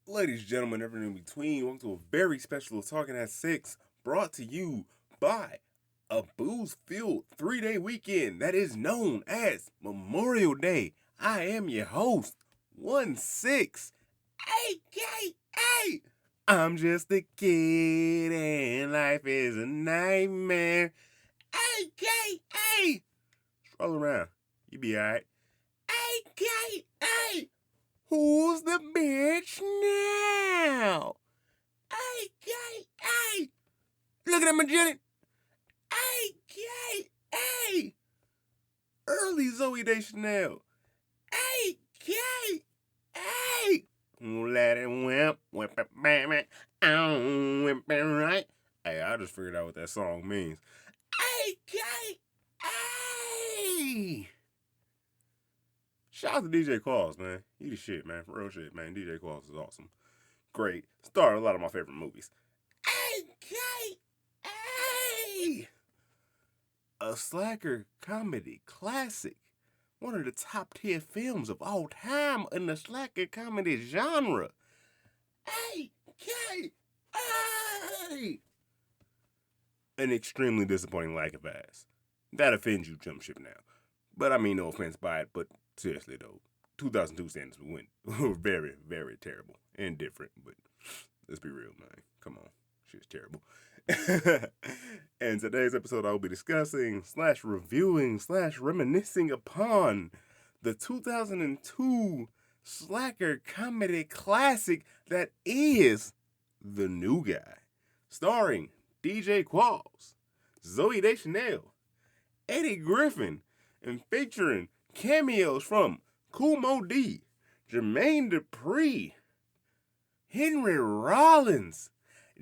Ladies and gentlemen, everyone in between, welcome to a very special Talking at 6, brought to you by a booze-filled 3-day weekend that is known as Memorial Day. I am your host, 1-6, a.k.a. I'm just a kid and life is a nightmare, a.k.a. Stroll around, you be alright, a.k.a. Who's the bitch now? AKA. Look at that magician. AKA. Early Zoe Deschanel. AKA. Let it whip it, baby. Whip it right. Hey, I just figured out what that song means. AKA. Shout out to DJ Qualls, man. He the shit, man. For real shit, man. DJ Qualls is awesome. Great. Starred in a lot of my favorite movies. AKA a slacker comedy classic. One of the top tier films of all time in the slacker comedy genre. AKA an extremely disappointing lack of ass. That offends you, jump ship now. But I mean no offense by it, but seriously though, 2002 standards were very, very terrible and different, but let's be real, man. Come on. Shit's terrible. And today's episode, I will be discussing / reviewing / reminiscing upon the 2002 slacker comedy classic that is The New Guy, starring DJ Qualls, Zoe Deschanel, Eddie Griffin, and featuring cameos from Kool Moe Dee, Jermaine Dupri, Henry Rollins,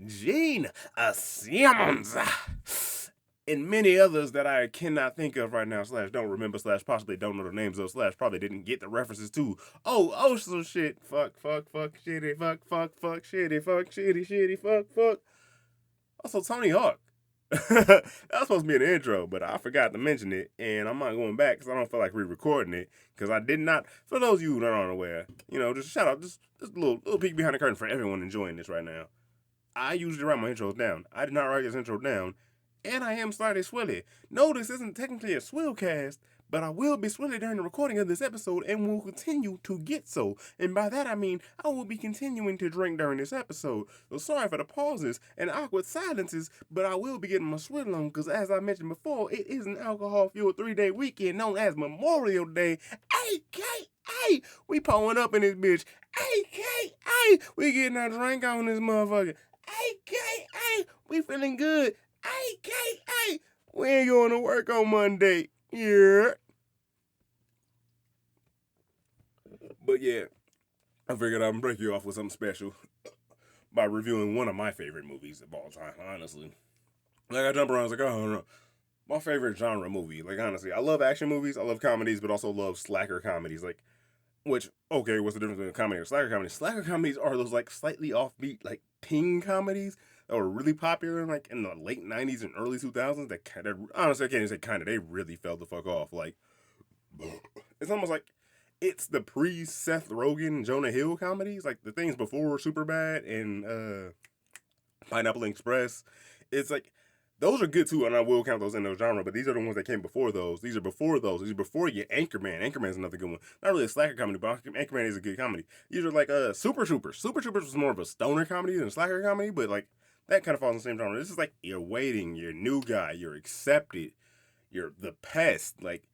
Gene Simmons, and many others that I cannot think of right now, / don't remember, / possibly don't know the names of, / probably didn't get the references to. Oh, so shit. Fuck, shitty, fuck, shitty, fuck. Also, Tony Hawk. That was supposed to be an intro, but I forgot to mention it, and I'm not going back because I don't feel like re-recording it, because I did not, for those of you that aren't aware, just shout out, just a little peek behind the curtain for everyone enjoying this right now. I usually write my intros down. I did not write this intro down, and I am slightly Swilly. No, this isn't technically a Swillcast, but I will be Swilly during the recording of this episode and will continue to get so. And by that I mean I will be continuing to drink during this episode. So sorry for the pauses and awkward silences, but I will be getting my Swill on because as I mentioned before, it is an alcohol-fueled 3-day weekend known as Memorial Day, a.k.a. we pulling up in this bitch, a.k.a. we getting our drink on this motherfucker, a.k.a. we feeling good, a.k.a. we ain't going to work on Monday. Yeah. But yeah, I figured I'd break you off with something special by reviewing one of my favorite movies of all time, honestly. Like, I jump around, I was like, oh, I don't know. My favorite genre movie, like, honestly, I love action movies, I love comedies, but also love slacker comedies, like, which, okay, what's the difference between a comedy and slacker comedy? Slacker comedies are those, like, slightly offbeat, like, teen comedies that were really popular, like, in the late 90s and early 2000s that kind of, honestly, I can't even say kind of, they really fell the fuck off, like, it's almost like, it's the pre-Seth Rogen, Jonah Hill comedies, like, the things before Superbad and, Pineapple Express. It's like, those are good too, and I will count those in those genre, but these are the ones that came before those. These are before those. These are before your Anchorman. Anchorman's another good one. Not really a slacker comedy, but Anchorman is a good comedy. These are like Super Troopers. Super Troopers was more of a stoner comedy than a slacker comedy, but like that kind of falls in the same genre. This is like you're waiting, you're a new guy, you're accepted, you're the pest. Like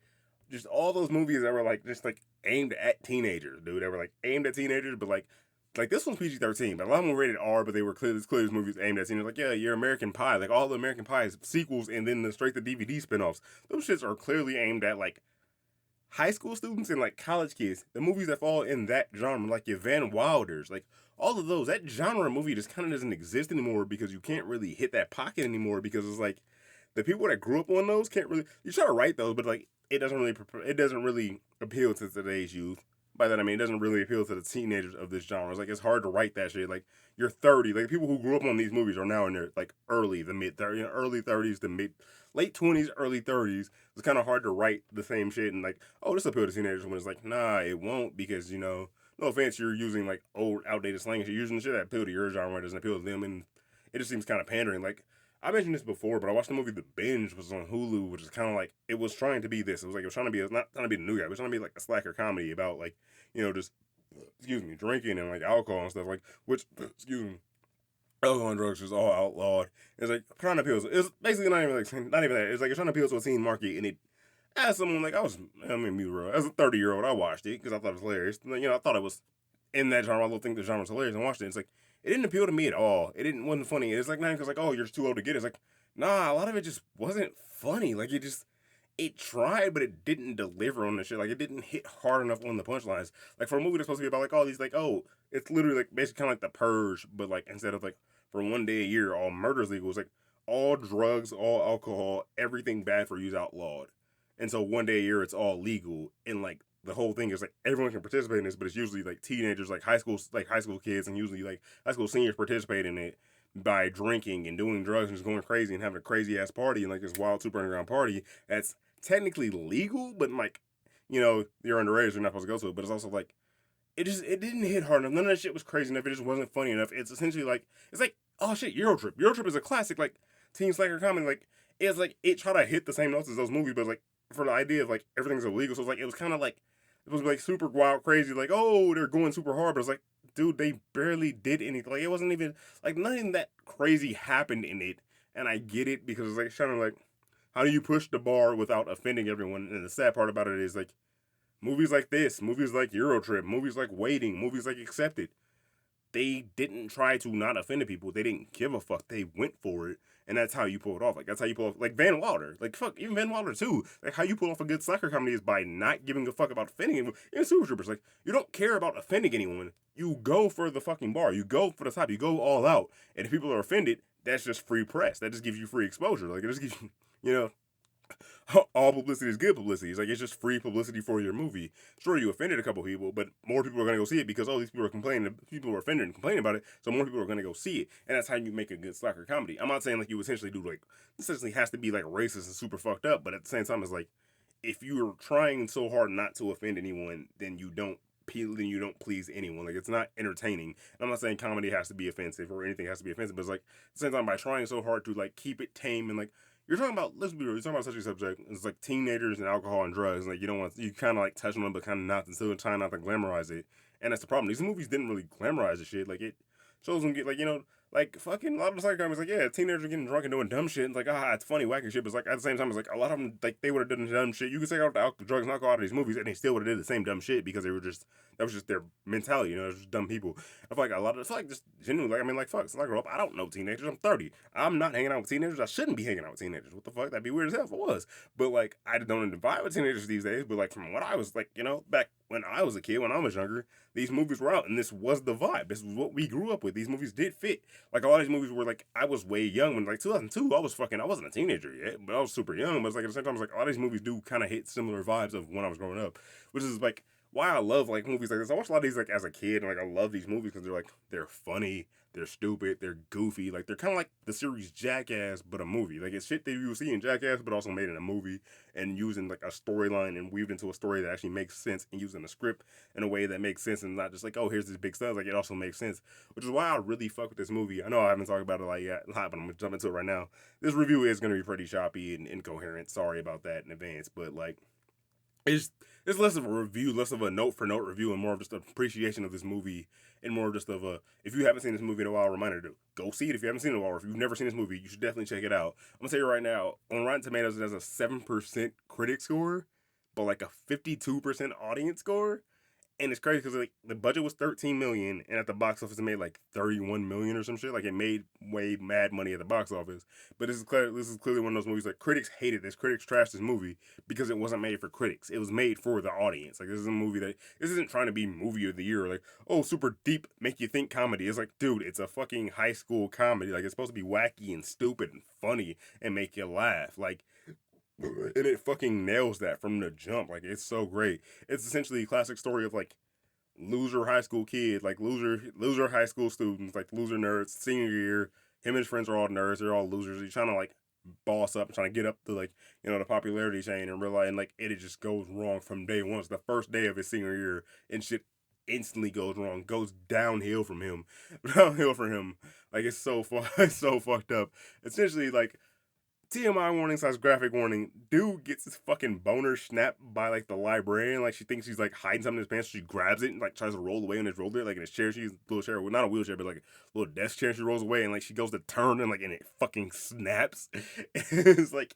just all those movies that were like just like aimed at teenagers, dude. That were like aimed at teenagers, but like this one's PG-13, but a lot of them were rated R, but they were clearly this movie's aimed at teenagers. Like, yeah, your American Pie, like all the American Pie sequels and then the straight to DVD spinoffs. Those shits are clearly aimed at like high school students and like college kids. The movies that fall in that genre, like your Van Wilders, like all of those, that genre movie just kind of doesn't exist anymore because you can't really hit that pocket anymore because it's like the people that grew up on those can't really. You try to write those, but like it doesn't really appeal to today's youth. By that I mean it doesn't really appeal to the teenagers of this genre. It's like it's hard to write that shit. Like you're 30, like people who grew up on these movies are now in their like early 30s to mid late 20s, early 30s. It's kind of hard to write the same shit and like, oh, this appeal to teenagers when it's like, nah, it won't because no offense, you're using like old, outdated slang. You're using shit that appeal to your genre, doesn't appeal to them, and it just seems kind of pandering. Like I mentioned this before, but I watched the movie The Binge, which was on Hulu, which is kind of like it was trying to be this. It was like it was trying to be not trying to be the new guy, it was trying to be like a slacker comedy about like just excuse me drinking and like alcohol and stuff like which excuse me alcohol and drugs is all outlawed. It's like trying to appeal. It's basically not even not even that. It's like you're trying to appeal to a teen market, and it as someone like I mean, be real. As a 30-year-old, I watched it because I thought it was hilarious. I thought it was in that genre. I don't think the genre was hilarious, and watched it. It's like it didn't appeal to me at all. It didn't wasn't funny. It's like not because like oh you're just too old to get it. It's like nah, a lot of it just wasn't funny. Like it tried, but it didn't deliver on the shit. Like it didn't hit hard enough on the punchlines. Like for a movie that's supposed to be about like all these like oh it's literally like basically kind of like The Purge, but like instead of like for one day a year all murder's legal, it's like all drugs, all alcohol, everything bad for you is outlawed. And so one day a year it's all legal, and like the whole thing is like everyone can participate in this, but it's usually like teenagers, like high school kids, and usually like high school seniors participate in it by drinking and doing drugs and just going crazy and having a crazy ass party and like this wild super underground party that's technically legal, but like you're underage, you're not supposed to go to it. But it's also like it didn't hit hard enough. None of that shit was crazy enough. It just wasn't funny enough. It's essentially like it's like oh shit, Eurotrip. Eurotrip is a classic like teen slacker comedy. Like it's like it tried to hit the same notes as those movies, but like for the idea of like everything's illegal. So it's like it was kind of like it was like super wild, crazy. Like oh they're going super hard, but it's like dude they barely did anything. Like it wasn't even like nothing that crazy happened in it. And I get it because it's like kind of like how do you push the bar without offending everyone? And the sad part about it is like movies like this, movies like Eurotrip, movies like Waiting, movies like Accepted, they didn't try to not offend people. They didn't give a fuck. They went for it. And that's how you pull it off. Like that's how you pull off like Van Wilder. Like fuck, even Van Wilder too. Like how you pull off a good slacker comedy is by not giving a fuck about offending anyone. Even Super Troopers, like you don't care about offending anyone. You go for the fucking bar. You go for the top. You go all out. And if people are offended, that's just free press. That just gives you free exposure. Like it just gives you, you know, all publicity is good publicity. It's like it's just free publicity for your movie. Sure, you offended a couple people, but more people are gonna go see it because oh, these people are complaining. People are offended and complaining about it, so more people are gonna go see it, and that's how you make a good slacker comedy. I'm not saying like you essentially do like essentially has to be like racist and super fucked up, but at the same time, it's like if you're trying so hard not to offend anyone, then you don't please anyone. Like it's not entertaining. And I'm not saying comedy has to be offensive or anything has to be offensive, but it's like at the same time by trying so hard to like keep it tame and like you're talking about let's be real, you're talking about such a subject. It's like teenagers and alcohol and drugs. And like you don't want you kind of like touch on them, but kind of not still trying not to glamorize it. And that's the problem. These movies didn't really glamorize the shit. Like it shows them get like like fucking a lot of the psych comedies like yeah teenagers are getting drunk and doing dumb shit. And it's like it's funny wacky shit. But it's like at the same time it's like a lot of them like they would have done dumb shit. You could take out the drugs and alcohol out of these movies and they still would have did the same dumb shit because they were just that was just their mentality. It was just dumb people. I feel like a lot of it's like just genuinely like I mean like fuck. Since I grew up, I don't know teenagers. I'm 30. I'm not hanging out with teenagers. I shouldn't be hanging out with teenagers. What the fuck? That'd be weird as hell if it was. But like I don't vibe with teenagers these days. But like from what I was like back when I was a kid when I was younger, these movies were out and this was the vibe. This was what we grew up with. These movies did fit. Like a lot of these movies were like I was way young when like 2002. I wasn't a teenager yet, but I was super young. But it's like at the same time, it's like a lot of these movies do kind of hit similar vibes of when I was growing up, which is like why I love like movies like this. I watched a lot of these like as a kid, and like I love these movies because they're funny, they're stupid, they're goofy. Like they're kind of like the series Jackass, but a movie. Like it's shit that you see in Jackass, but also made in a movie and using like a storyline and weaved into a story that actually makes sense and using the script in a way that makes sense and not just like oh here's this big stuff. Like it also makes sense, which is why I really fuck with this movie. I know I haven't talked about it like yet, but I'm gonna jump into it right now. This review is gonna be pretty choppy and incoherent. Sorry about that in advance, but like it's less of a review, less of a note for note review, and more of just an appreciation of this movie, and more just of a if you haven't seen this movie in a while, reminder to go see it. If you haven't seen it in a while, or if you've never seen this movie, you should definitely check it out. I'm gonna tell you right now, on Rotten Tomatoes, it has a 7% critic score, but like a 52% audience score. And it's crazy because like the budget was 13 million, and at the box office it made like 31 million or some shit. Like it made way mad money at the box office. But this is clearly one of those movies like critics hated this. Critics trashed this movie because it wasn't made for critics. It was made for the audience. Like this is a movie that this isn't trying to be movie of the year. Like oh super deep, make you think comedy. It's like dude, it's a fucking high school comedy. Like it's supposed to be wacky and stupid and funny and make you laugh. Like and it fucking nails that from the jump. Like it's so great. It's essentially a classic story of like loser high school kid, like loser high school students, like loser nerds. Senior year, him and his friends are all nerds. They're all losers. He's trying to like boss up, trying to get up to like the popularity chain, and realize and like it just goes wrong from day one. It's the first day of his senior year, and shit instantly goes wrong, goes downhill from him, downhill for him. Like it's so it's so fucked up. Essentially, like TMI warning / graphic warning. Dude gets his fucking boner snapped by like the librarian. Like she thinks she's like hiding something in his pants. So she grabs it and like tries to roll away on his roller, like in his chair. She's a little chair, well, not a wheelchair, but like a little desk chair. And she rolls away and like she goes to turn and it fucking snaps. It's like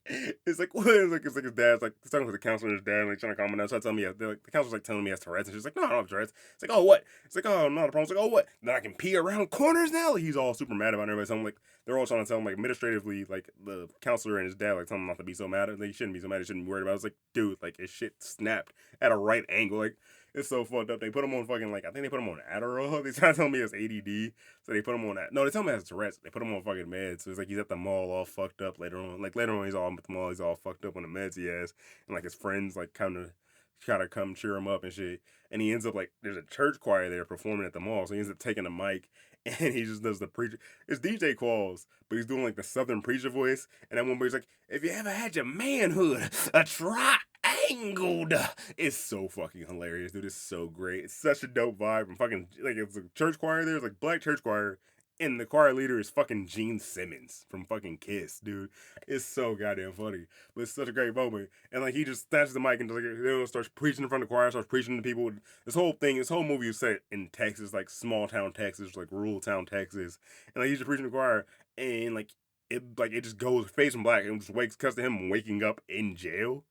what? It's like his dad's like talking to the counselor. And his dad like trying to calm him down. So telling me like the counselor's like telling me he has Tourette's, and she's like, no, I don't have Tourette's. It's like, oh what? It's like, oh, not a problem. It's like, oh what? Then I can pee around corners now. Like, he's all super mad about everybody. So I'm like, they're all trying to tell him like administratively, like the counselor and his dad like tell him not to be so mad. Like, he shouldn't be so mad. He shouldn't be worried about it. It's like, dude, like his shit snapped at a right angle. Like it's so fucked up. They put him on fucking like I think they put him on Adderall. They try to tell me he has ADD, so they put him on that. No, they tell me he has Tourette's. They put him on fucking meds. So it's like he's at the mall all fucked up later on. Like later on he's all at the mall. He's all fucked up on the meds he has, and like his friends like kind of try to come cheer him up and shit. And he ends up like there's a church choir there performing at the mall, so he ends up taking a mic and he just does the preacher. It's DJ Qualls, but he's doing like the southern preacher voice. And at one point he's like, "If you ever had your manhood, a triangled." It's so fucking hilarious, dude. It's so great. It's such a dope vibe. And fucking like it's a church choir there. It's like black church choir. And the choir leader is fucking Gene Simmons from fucking Kiss, dude. It's so goddamn funny. But it's such a great moment. And like he just snatches the mic and just, like, starts preaching in front of the choir, starts preaching to people. This whole movie is set in Texas, like small town Texas, like rural town Texas. And like he's just preaching to the choir and it just goes face and black and just cuts to him waking up in jail.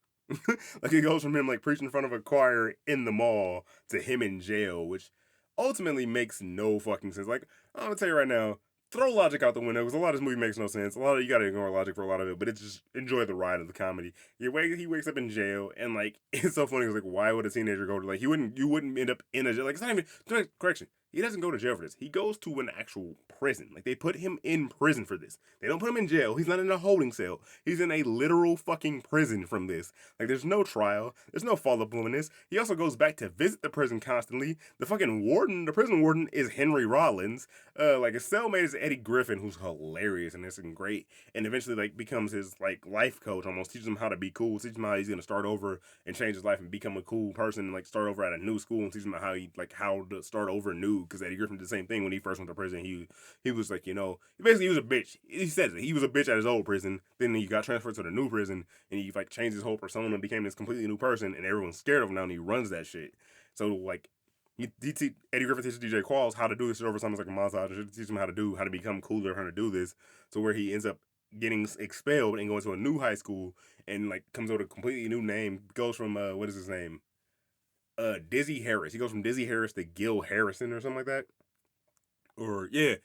Like it goes from him like preaching in front of a choir in the mall to him in jail, which ultimately makes no fucking sense. Like, I'm gonna tell you right now, throw logic out the window because a lot of this movie makes no sense. You gotta ignore logic for a lot of it, but it's just enjoy the ride of the comedy. He wakes up in jail and like it's so funny. It's like why would a teenager go to like you wouldn't end up in a jail, like it's not even correction. He doesn't go to jail for this. He goes to an actual prison. Like they put him in prison for this. They don't put him in jail. He's not in a holding cell. He's in a literal fucking prison from this. Like there's no trial. There's no follow-up on this. He also goes back to visit the prison constantly. The fucking warden, the prison warden is Henry Rollins. Like his cellmate is Eddie Griffin, who's hilarious and this and great. And eventually like becomes his like life coach almost. Teaches him how to be cool. Teaches him how he's gonna start over and change his life and become a cool person and like start over at a new school and teach him how to start over new. Because Eddie Griffin did the same thing when he first went to prison. He was like, basically he was a bitch. He says it. He was a bitch at his old prison. Then he got transferred to the new prison and he like changed his whole persona and became this completely new person. And everyone's scared of him now and he runs that shit. So like Eddie Griffin teaches DJ Qualls how to do this shit over time. It's like a montage. It teaches him how to become cooler, how to do this. So where he ends up getting expelled and going to a new high school and like comes out with a completely new name. Goes from what is his name? Dizzy Harris. He goes from Dizzy Harris to Gil Harrison or something like that. Or yeah,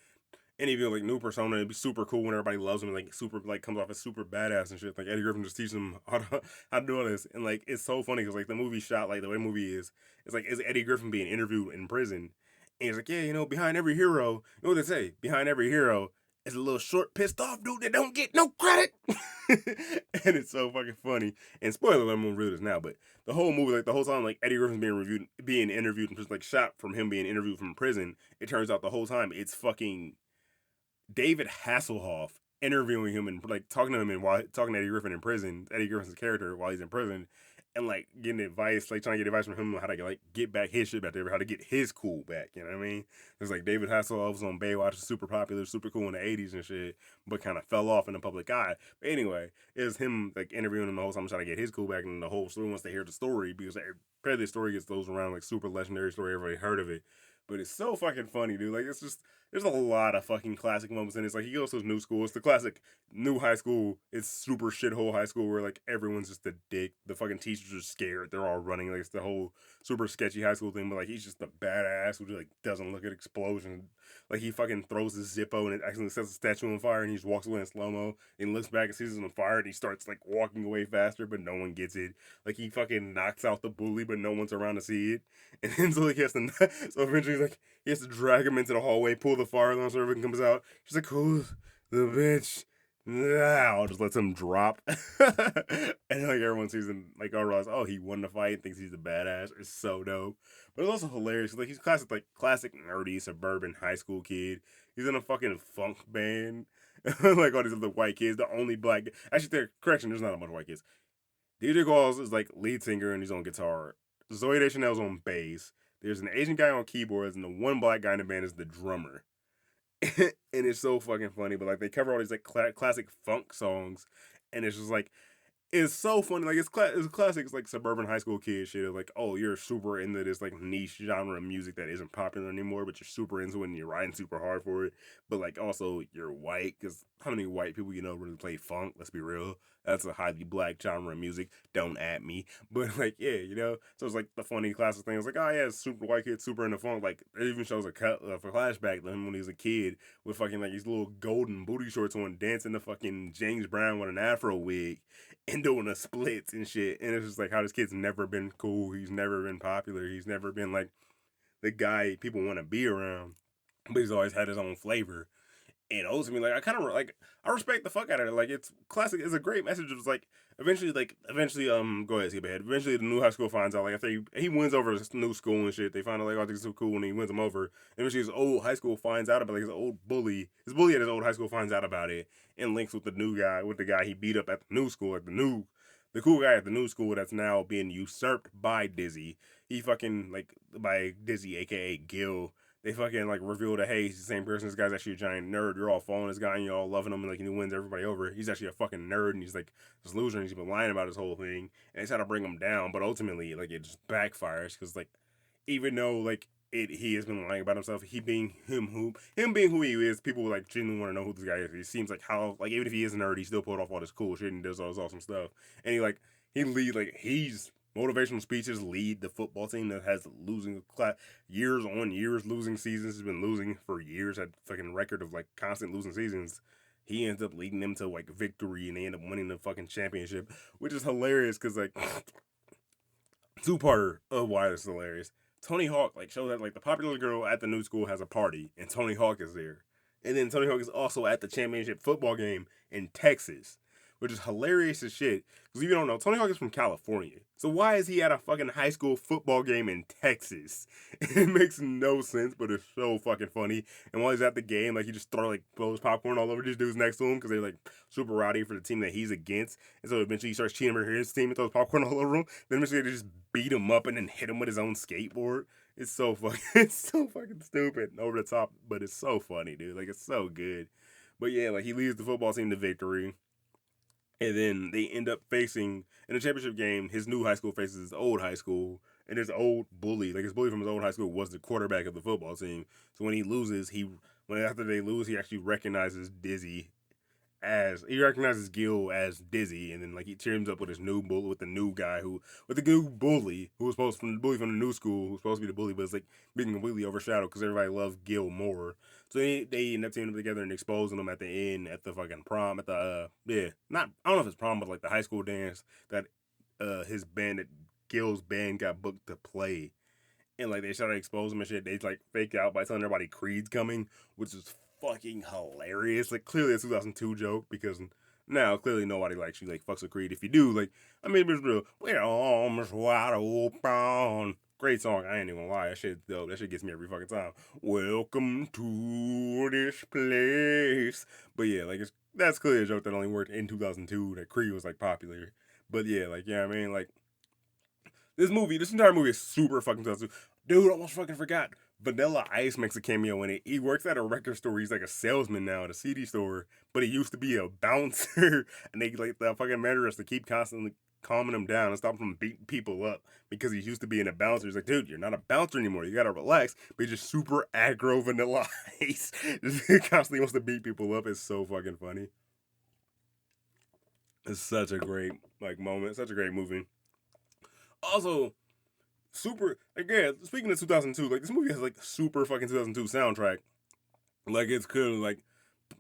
and he be like new persona. It'd be super cool when everybody loves him. Like super like comes off as super badass and shit. Like Eddie Griffin just teaches him how to do all this. And like it's so funny because like the movie shot like the way the movie is. It's like is Eddie Griffin being interviewed in prison, and he's like behind every hero, you know what they say? Behind every hero is a little short pissed off dude that don't get no credit. And it's so fucking funny. And spoiler alert, I'm gonna read this now, but the whole movie, like the whole time, like Eddie Griffin's being interviewed, and just like shot from him being interviewed from prison. It turns out the whole time it's fucking David Hasselhoff interviewing him and like talking to him and while talking to Eddie Griffin in prison, Eddie Griffin's character while he's in prison, and like getting advice, like trying to get advice from him on how to like get back his shit back there, how to get his cool back. You know what I mean? It's like David Hasselhoff was on Baywatch, super popular, super cool in the '80s and shit, but kind of fell off in the public eye. But anyway, it was him like interviewing him the whole time, trying to get his cool back, and the whole story wants to hear the story because apparently the story gets those around like super legendary story. Everybody heard of it, but it's so fucking funny, dude. Like it's just. There's a lot of fucking classic moments in it. It's like he goes to his new school. It's the classic new high school. It's super shithole high school where like everyone's just a dick. The fucking teachers are scared. They're all running. Like it's the whole super sketchy high school thing. But like he's just a badass who just like doesn't look at explosions. Like he fucking throws his Zippo and it accidentally sets a statue on fire and he just walks away in slow mo. And looks back and sees it on fire and he starts like walking away faster, but no one gets it. Like he fucking knocks out the bully, but no one's around to see it. And then so like he has to. So eventually like he has to drag him into the hallway, pull the fire alarm so everything comes out. She's like, who's the bitch? Now just lets him drop. And like everyone sees him, like all realize, oh, he won the fight, thinks he's a badass. It's so dope. But it's also hilarious. Like he's classic nerdy suburban high school kid. He's in a fucking funk band. Like all these other white kids. The only black actually correction, there's not a bunch of white kids. DJ Qualls is like lead singer and he's on guitar. Zoe Deschanel's on bass. There's an Asian guy on keyboards, and the one black guy in the band is the drummer. And it's so fucking funny. But like they cover all these like classic funk songs, and it's just like it's so funny. Like it's classic. It's like suburban high school kid shit. Of like, oh, you're super into this like niche genre of music that isn't popular anymore, but you're super into it and you're riding super hard for it. But like also you're white, because how many white people you know really play funk? Let's be real. That's a highly black genre of music. Don't at me. But like yeah, you know. So it's like the funny classic thing. It's like oh yeah, super white kid, super into funk. Like it even shows a cut of a flashback to him when he was a kid with fucking like these little golden booty shorts on, dancing to fucking James Brown with an afro wig and doing the splits and shit. And it's just like how this kid's never been cool. He's never been popular. He's never been like the guy people want to be around. But he's always had his own flavor. And ultimately, like I kind of like I respect the fuck out of it. Like it's classic. It's a great message. It's like eventually, go ahead, skip ahead. Eventually, the new high school finds out like after he wins over his new school and shit. They find out like oh, this is so cool, and he wins them over. Eventually, his old high school finds out about like his old bully. His bully at his old high school finds out about it and links with the new guy, with the guy he beat up at the new school, the cool guy at the new school that's now being usurped by Dizzy. He fucking like by Dizzy, aka Gil. They fucking like reveal that hey, he's the same person. This guy's actually a giant nerd. You're all following this guy and you're all loving him and like he wins everybody over. He's actually a fucking nerd and he's like this loser and he's been lying about his whole thing. And they try to bring him down, but ultimately like it just backfires because like even though like he has been lying about himself, him being who he is, people like genuinely want to know who this guy is. It seems like how like even if he is a nerd, he still pulled off all this cool shit and does all this awesome stuff. And he lead like he's motivational speeches, lead the football team that has losing years on years losing seasons. Has been losing for years, had fucking record of like constant losing seasons. He ends up leading them to like victory and they end up winning the fucking championship, which is hilarious because like two-parter of why this is hilarious. Tony Hawk like shows that like the popular girl at the new school has a party and Tony Hawk is there. And then Tony Hawk is also at the championship football game in Texas, which is hilarious as shit. Because if you don't know, Tony Hawk is from California. So why is he at a fucking high school football game in Texas? It makes no sense, but it's so fucking funny. And while he's at the game, like he just blows popcorn all over these dudes next to him because they're like super rowdy for the team that he's against. And so eventually he starts cheating for his team and throws popcorn all over him. Then eventually they just beat him up and then hit him with his own skateboard. It's so fucking, it's so fucking stupid and over the top, but it's so funny, dude. Like it's so good. But yeah, like he leads the football team to victory. And then they end up facing in the championship game. His new high school faces his old high school, and his old bully, like his bully from his old high school, was the quarterback of the football team. So when he loses, after they lose, he actually recognizes Gil as Dizzy, and then like he teams up with his new bully, with the new guy with the new bully who was supposed from the bully from the new school, who's supposed to be the bully, but it's like being completely overshadowed because everybody loves Gil more. So they end up teaming up together and exposing them at the end at the fucking prom at the not I don't know if it's prom but like the high school dance that Gil's band got booked to play. And like they started exposing him and shit. They like fake out by telling everybody Creed's coming, which is fucking hilarious. Like clearly a 2002 joke because now clearly nobody likes you like fucks with Creed. If you do, like I mean it's real. We're almost wide open. Great song. I ain't even gonna lie. That shit dope. That shit gets me every fucking time. Welcome to this place. But yeah, like that's clearly a joke that only worked in 2002. That Creed was like popular. But yeah, like yeah, I mean like this entire movie is super fucking 2002. Dude, almost fucking forgot. Vanilla Ice makes a cameo in it. He works at a record store. He's like a salesman now at a CD store, but he used to be a bouncer. And they like the fucking manager has to keep constantly calming him down and stop him from beating people up because he used to be a bouncer. He's like, dude, you're not a bouncer anymore. You gotta relax. But he's just super aggro Vanilla Ice. Just constantly wants to beat people up. It's so fucking funny. It's such a great like moment. Such a great movie. Also, super again. Speaking of 2002, like this movie has like super fucking 2002 soundtrack. Like it's clearly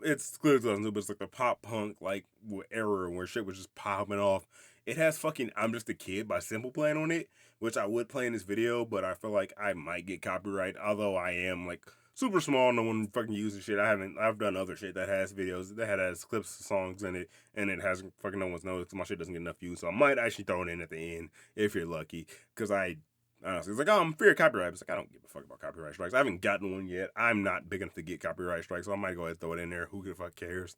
2002, but it's like the pop punk like era where shit was just popping off. It has fucking "I'm Just a Kid" by Simple Plan on it, which I would play in this video, but I feel like I might get copyright. Although I am like super small, no one fucking uses shit. I've done other shit that has videos that has clips, songs in it, and it has fucking no one's noticed. My shit doesn't get enough views, so I might actually throw it in at the end if you're lucky, because honestly, it's like, oh, I'm fear of copyright. It's like, I don't give a fuck about copyright strikes. I haven't gotten one yet. I'm not big enough to get copyright strikes, so I might go ahead and throw it in there. Who the fuck cares?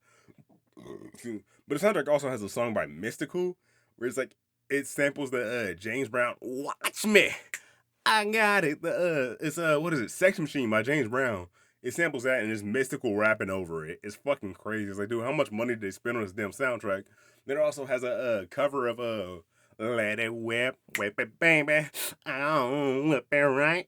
But the soundtrack also has a song by Mystical, where it's like, it samples the James Brown, "Watch Me, I got it. It's what is it? Sex Machine by James Brown. It samples that and there's mystical rapping over it. It's fucking crazy. It's like, dude, how much money did they spend on this damn soundtrack? Then it also has a cover of Let It Whip, Whip It Baby. Oh, whip it right.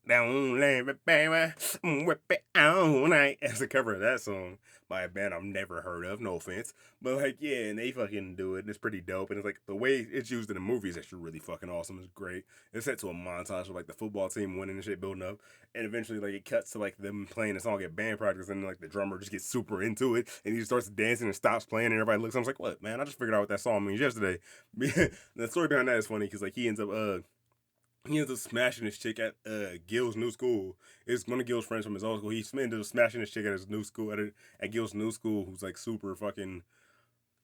Don't let it baby. Whip it all night. As a cover of that song by a band I've never heard of, no offense. But like, yeah, and they fucking do it and it's pretty dope. And it's like the way it's used in the movie is actually really fucking awesome. It's great. It's set to a montage of like the football team winning and shit building up. And eventually like it cuts to like them playing the song at band practice and like the drummer just gets super into it and he just starts dancing and stops playing and everybody looks. I was like, what, man? I just figured out what that song means yesterday. The story behind that is funny because like he ends up smashing this chick at Gil's new school. It's one of Gil's friends from his old school. He ended up smashing this chick at his new school at Gil's new school, who's like super fucking.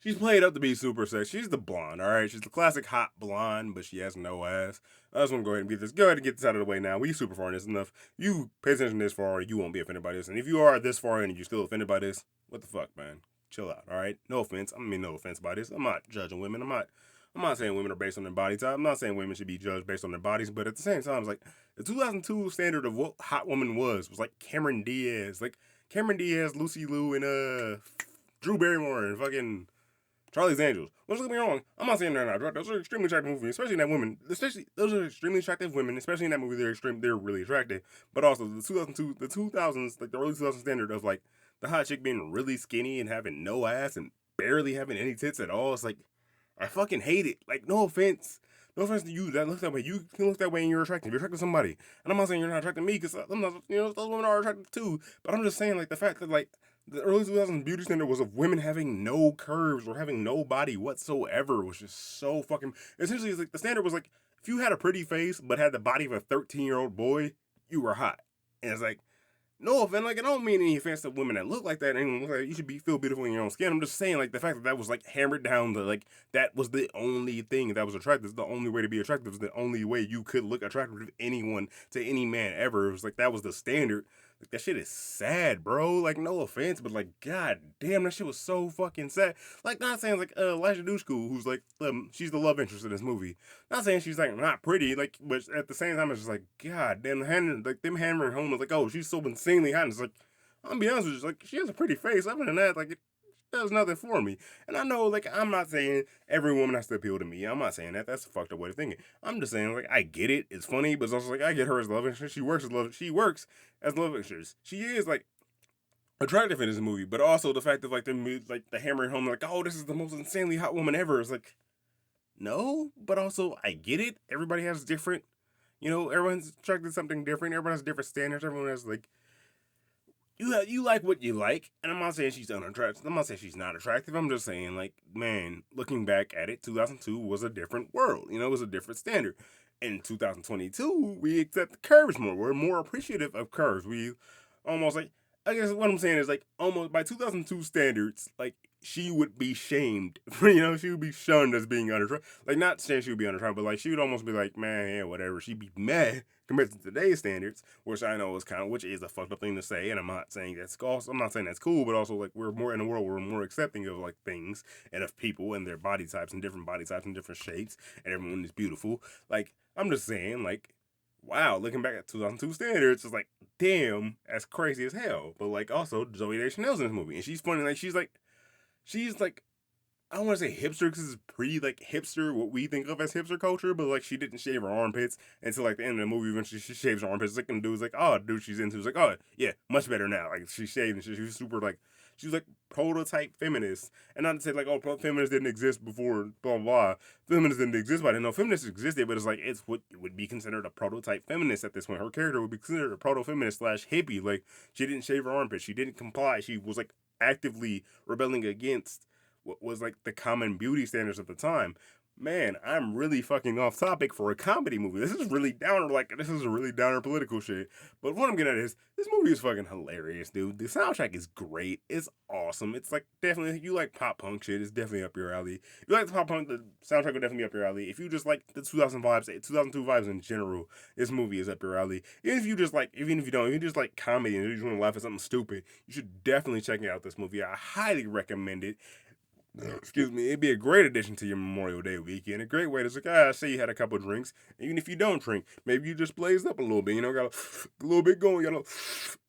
She's played up to be super sexy. She's the blonde, all right. She's the classic hot blonde, but she has no ass. I just want to go ahead and go ahead and get this out of the way now. We super far in this enough. You pay attention this far, you won't be offended by this. And if you are this far in and you're still offended by this, what the fuck, man? Chill out, all right. No offense. I mean, no offense by this. I'm not judging women. I'm not saying women are based on their body type. I'm not saying women should be judged based on their bodies, but at the same time, it's like the 2002 standard of what hot woman was like Cameron Diaz, Lucy Liu, and Drew Barrymore and fucking Charlie's Angels. Let's get me wrong. I'm not saying they're not attractive. Those are extremely attractive movies, especially in that women. Especially those are extremely attractive women, especially in that movie. They're really attractive. But also the 2000s, like the early 2000s standard of like the hot chick being really skinny and having no ass and barely having any tits at all. It's like I fucking hate it. Like, no offense. No offense to you that looks that way. You can look that way and you're attractive. You're attracted to somebody. And I'm not saying you're not attracted to me because I'm not, those women are attracted too. But I'm just saying, like, the fact that, like, the early 2000s beauty standard was of women having no curves or having no body whatsoever was just so fucking. Essentially, it's like the standard was like, if you had a pretty face but had the body of a 13-year-old boy, you were hot. And it's like, no offense, like I don't mean any offense to women that look like that and like, you should feel beautiful in your own skin. I'm just saying like the fact that was like hammered down to like that was the only thing that was attractive. The only way to be attractive was the only way you could look attractive to anyone, to any man ever. It was like that was the standard. Like that shit is sad, bro. Like no offense, but like god damn, that shit was so fucking sad. Like not saying like Elijah Dushku, who's like she's the love interest in this movie. Not saying she's like not pretty, like but at the same time it's just like god damn, them hammering home was like oh she's so insanely hot. And it's like I'm gonna be honest with you, like she has a pretty face. Other than that, like it does nothing for me. And I know, like, I'm not saying every woman has to appeal to me. I'm not saying that. That's a fucked up way of thinking. I'm just saying, like, I get it. It's funny, but it's also like I get her as love interest. She works as love interest. She is like attractive in this movie, but also the fact of like the hammering home, like, oh, this is the most insanely hot woman ever. It's like, no, but also I get it. Everybody has different, everyone's attracted to something different. Everyone has different standards. Everyone has like you like what you like, and I'm not saying she's unattractive. I'm not saying she's not attractive. I'm just saying, like, man, looking back at it, 2002 was a different world. It was a different standard. In 2022, we accept curves more. We're more appreciative of curves. We almost like, I guess what I'm saying is like almost by 2002 standards, like she would be shamed. She would be shunned as being unattractive. Like not saying she would be unattractive, but like she would almost be like, man, yeah, whatever. She'd be mad compared to today's standards, which I know is which is a fucked up thing to say, and I'm not saying that's also, I'm not saying that's cool, but also like we're more in a world where we're more accepting of like things and of people and their body types and different shapes, and everyone is beautiful. Like I'm just saying, like, wow, looking back at 2002 standards, it's like, damn, that's crazy as hell. But like also Zooey Deschanel's in this movie, and she's funny, like she's like I don't want to say hipster because it's pretty like hipster, what we think of as hipster culture, but like she didn't shave her armpits until like the end of the movie when she shaves her armpits. Like, and dude's like, oh, dude, she's into. It's like, oh, yeah, much better now. Like she shaved and she was super like, she was like prototype feminist. And not to say like, oh, feminists didn't exist before, blah, blah. Feminists didn't exist by then. No, feminists existed, but it's like, it's what would be considered a prototype feminist at this point. Her character would be considered a proto-feminist / hippie. Like, she didn't shave her armpits. She didn't comply. She was like actively rebelling against what was like the common beauty standards at the time. Man, I'm really fucking off topic for a comedy movie. This is really downer, this is a really downer political shit. But what I'm getting at is, this movie is fucking hilarious, dude. The soundtrack is great. It's awesome. It's like, definitely, if you like pop punk shit, it's definitely up your alley. If you like the pop punk, the soundtrack will definitely be up your alley. If you just like the 2002 vibes in general, this movie is up your alley. Even if you just like comedy and you just want to laugh at something stupid, you should definitely check out this movie. I highly recommend it. Excuse me, it'd be a great addition to your Memorial Day weekend. A great way to say, say you had a couple drinks. Even if you don't drink, maybe you just blazed up a little bit. Got a little bit going, got a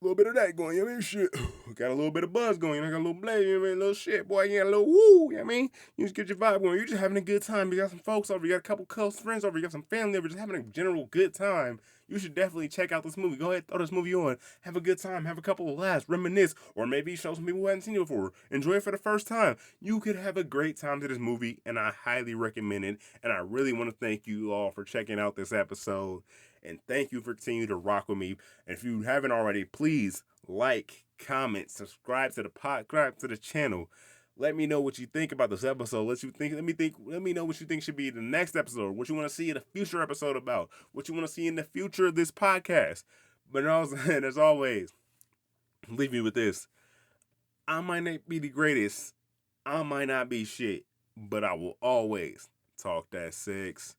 little bit of that going. You know what I mean? Shit. Got a little bit of buzz going. Got a little blaze. You know what I mean? A little shit, boy. You got a little woo. You know what I mean? You just get your vibe going. You're just having a good time. You got some folks over. You got a couple close friends over. You got some family over. Just having a general good time. You should definitely check out this movie. Go ahead, throw this movie on. Have a good time. Have a couple of laughs. Reminisce. Or maybe show some people who haven't seen it before. Enjoy it for the first time. You could have a great time to this movie, and I highly recommend it. And I really want to thank you all for checking out this episode. And thank you for continuing to rock with me. And if you haven't already, please like, comment, subscribe to the podcast, to the channel. Let me know what you think about this episode. Let me know what you think should be the next episode. What you want to see in a future episode about. What you want to see in the future of this podcast. But also, and as always, leave me with this. I might not be the greatest. I might not be shit. But I will always talk that sex.